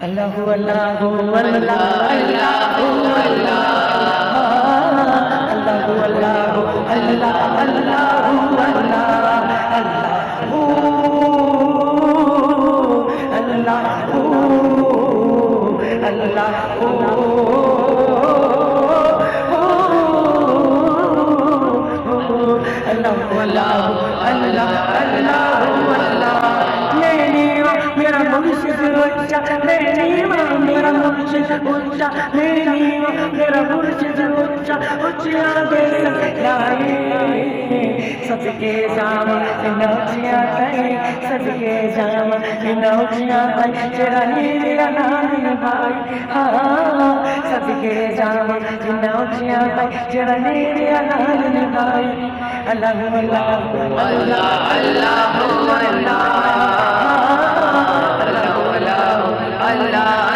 अल्लाहु अल्लाहु अल्लाह अल्लाहु अल्लाह अल्लाहु अल्लाहु अल्लाह अल्लाहु अल्लाह अल्लाहु अल्लाहु अल्लाहु अल्लाहु अल्लाह अल्लाहु अल्लाह मेरा मुर्शिद ऊंचा मेरा मुर्शिद ऊंचा मेरा मुर्शिद ऊंचा ऊंचा लाए सबके जाम नौचिया कहे सबके जाम नौचिया कहे चरानी मेरा नाम भाई हाँ सबके जाम नौचिया कहे चरानी मेरा नाम भाई अल्लाह अल्लाह अल्लाह अल्लाह अल्लाह अल्लाह अल्लाह